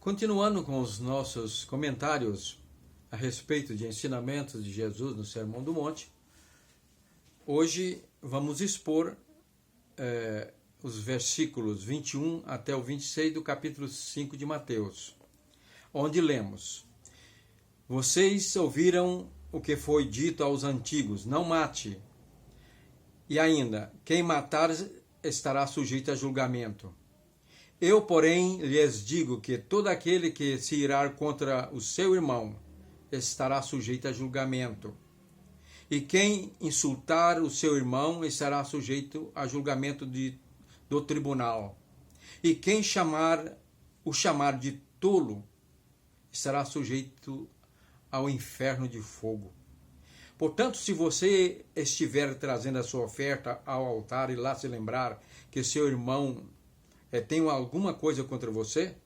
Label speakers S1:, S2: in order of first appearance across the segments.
S1: Continuando com os nossos comentários a respeito de ensinamentos de Jesus no Sermão do Monte, hoje vamos expor os versículos 21 até o 26 do capítulo 5 de Mateus, onde lemos: Vocês ouviram o que foi dito aos antigos, não mate. E ainda, quem matar estará sujeito a julgamento. Eu, porém, lhes digo que todo aquele que se irar contra o seu irmão estará sujeito a julgamento. E quem insultar o seu irmão estará sujeito a julgamento do tribunal. E quem o chamar de tolo estará sujeito ao inferno de fogo. Portanto, se você estiver trazendo a sua oferta ao altar e lá se lembrar que seu irmão tem alguma coisa contra você,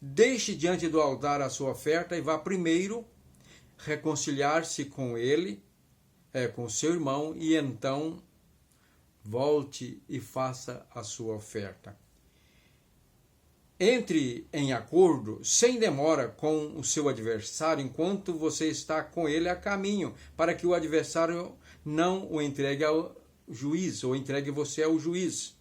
S1: deixe diante do altar a sua oferta e vá primeiro reconciliar-se com ele, com seu irmão, e então volte e faça a sua oferta. Entre em acordo sem demora com o seu adversário enquanto você está com ele a caminho, para que o adversário não o entregue ao juiz ou entregue você ao juiz.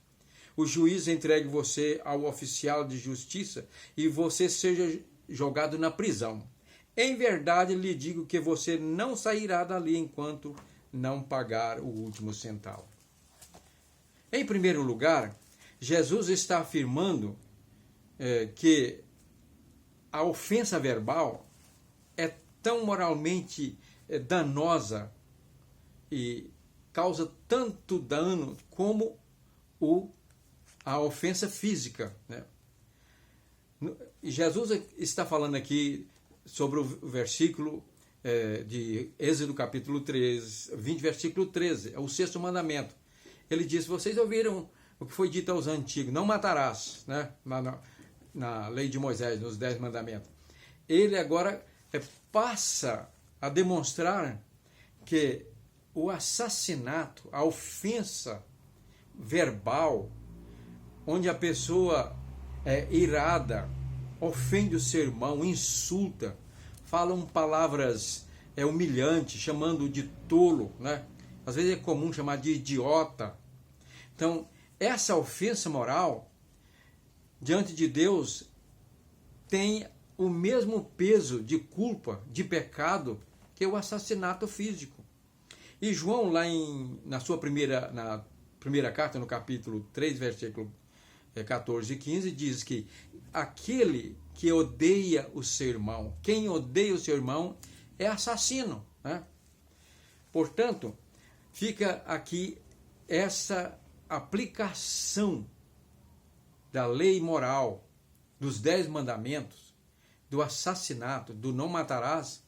S1: O juiz entregue você ao oficial de justiça e você seja jogado na prisão. Em verdade, lhe digo que você não sairá dali enquanto não pagar o último centavo. Em primeiro lugar, Jesus está afirmando que a ofensa verbal é tão moralmente danosa e causa tanto dano como a ofensa física, né? Jesus está falando aqui sobre o versículo de Êxodo capítulo 13, 20, versículo 13, é o sexto mandamento. Ele diz: vocês ouviram o que foi dito aos antigos, não matarás, né? Na lei de Moisés, nos 10 mandamentos. Ele agora passa a demonstrar que o assassinato, a ofensa verbal, onde a pessoa é irada, ofende o seu irmão, insulta, falam palavras humilhantes, chamando de tolo, né? Às vezes é comum chamar de idiota. Então, essa ofensa moral, diante de Deus, tem o mesmo peso de culpa, de pecado, que o assassinato físico. E João, na primeira carta, no capítulo 3, versículo 14 e 15, diz que aquele que odeia o seu irmão, quem odeia o seu irmão é assassino, né? Portanto, fica aqui essa aplicação da lei moral, dos 10 mandamentos, do assassinato, do não matarás,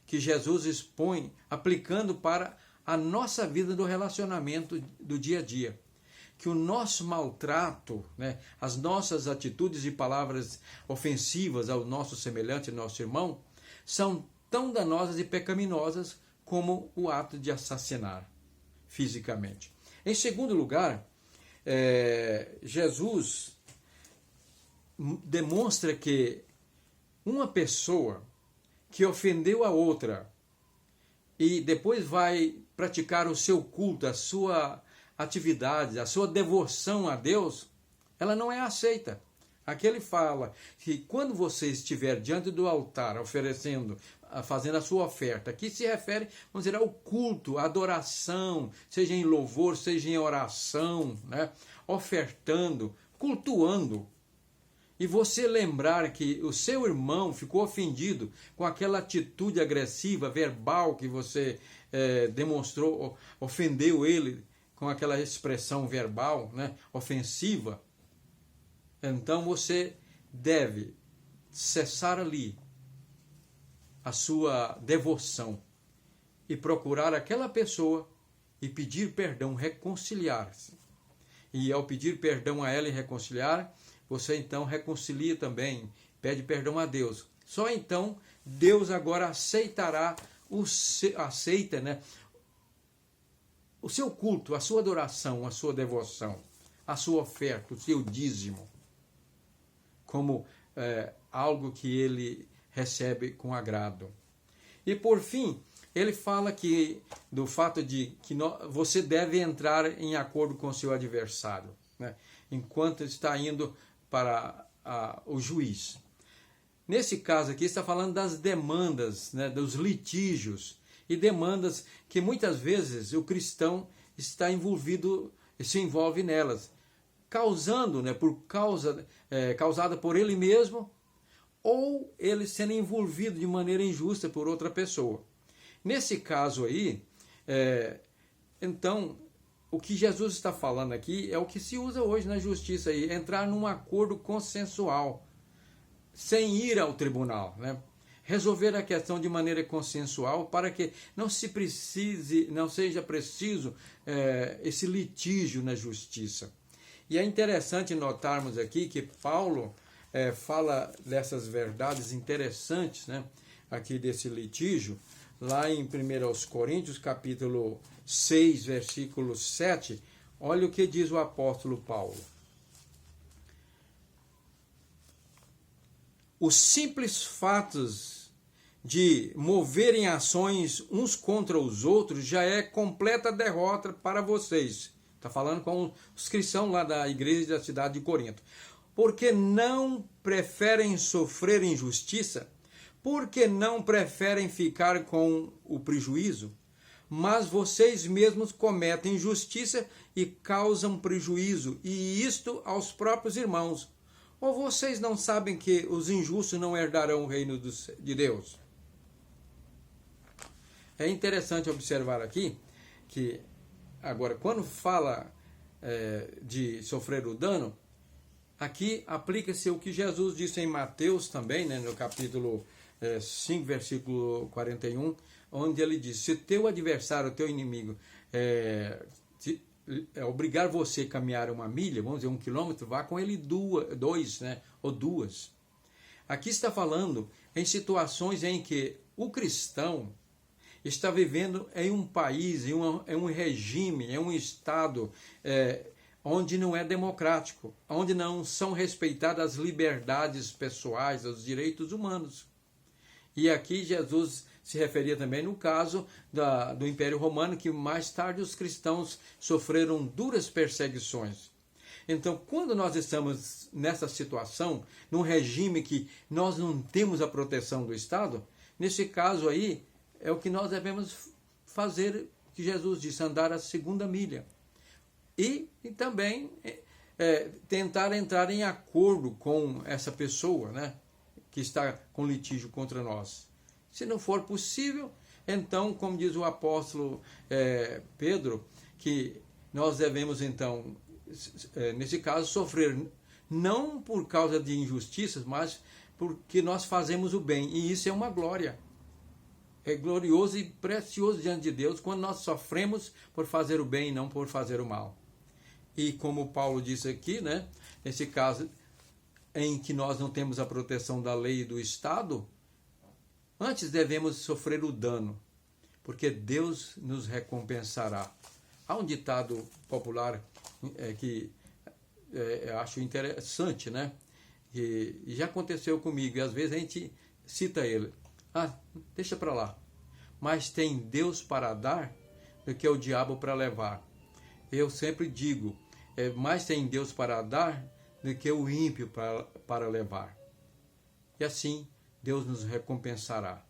S1: que Jesus expõe, aplicando para a nossa vida do relacionamento do dia a dia. Que o nosso maltrato, né, as nossas atitudes e palavras ofensivas ao nosso semelhante, ao nosso irmão, são tão danosas e pecaminosas como o ato de assassinar fisicamente. Em segundo lugar, Jesus demonstra que uma pessoa que ofendeu a outra e depois vai praticar o seu culto, a sua atividade, a sua devoção a Deus, ela não é aceita. Aqui ele fala que quando você estiver diante do altar oferecendo, fazendo a sua oferta, aqui se refere, vamos dizer, ao culto, à adoração, seja em louvor, seja em oração, né? Ofertando, cultuando, e você lembrar que o seu irmão ficou ofendido com aquela atitude agressiva, verbal que você demonstrou, ofendeu ele com aquela expressão verbal, né, ofensiva, então você deve cessar ali a sua devoção e procurar aquela pessoa e pedir perdão, reconciliar-se. E ao pedir perdão a ela e reconciliar, você então reconcilia também, pede perdão a Deus. Só então Deus agora aceitará, aceita, né, o seu culto, a sua adoração, a sua devoção, a sua oferta, o seu dízimo, como algo que ele recebe com agrado. E por fim, ele fala que do fato de que você deve entrar em acordo com o seu adversário, né, enquanto está indo para o juiz. Nesse caso aqui está falando das demandas, né, dos litígios e demandas que muitas vezes o cristão está envolvido, se envolve nelas, causando, né, causada por ele mesmo ou ele sendo envolvido de maneira injusta por outra pessoa. Nesse caso aí, então, o que Jesus está falando aqui é o que se usa hoje na justiça, aí, entrar num acordo consensual, sem ir ao tribunal, né? Resolver a questão de maneira consensual para que não seja preciso esse litígio na justiça. E é interessante notarmos aqui que Paulo fala dessas verdades interessantes, né, aqui desse litígio, lá em 1 Coríntios, capítulo 6, versículo 7, olha o que diz o apóstolo Paulo. Os simples fatos de moverem ações uns contra os outros já é completa derrota para vocês. Está falando com os cristãos lá da igreja da cidade de Corinto. Porque não preferem sofrer injustiça? Porque não preferem ficar com o prejuízo? Mas vocês mesmos cometem injustiça e causam prejuízo, e isto aos próprios irmãos. Ou vocês não sabem que os injustos não herdarão o reino de Deus? É interessante observar aqui que, agora, quando fala de sofrer o dano, aqui aplica-se o que Jesus disse em Mateus também, né, no capítulo 5, versículo 41, onde ele diz: se teu adversário, teu inimigo, obrigar você a caminhar uma milha, vamos dizer 1 quilômetro, vá com ele dois, né, ou duas. Aqui está falando em situações em que o cristão está vivendo em um país, em um regime, em um estado onde não é democrático, onde não são respeitadas as liberdades pessoais, os direitos humanos. E aqui Jesus se referia também no caso do Império Romano, que mais tarde os cristãos sofreram duras perseguições. Então, quando nós estamos nessa situação, num regime que nós não temos a proteção do Estado, nesse caso aí, é o que nós devemos fazer, que Jesus disse, andar a segunda milha. E também tentar entrar em acordo com essa pessoa, né, que está com litígio contra nós. Se não for possível, então, como diz o apóstolo Pedro, que nós devemos, então, nesse caso, sofrer não por causa de injustiças, mas porque nós fazemos o bem. E isso é uma glória. É glorioso e precioso diante de Deus quando nós sofremos por fazer o bem e não por fazer o mal. E como Paulo disse aqui, né, nesse caso em que nós não temos a proteção da lei e do Estado, antes devemos sofrer o dano, porque Deus nos recompensará. Há um ditado popular que eu acho interessante, né? E já aconteceu comigo, e às vezes a gente cita ele. Deixa para lá. Mas tem Deus para dar do que o diabo para levar. Eu sempre digo, mais tem Deus para dar do que o ímpio para levar. E assim Deus nos recompensará.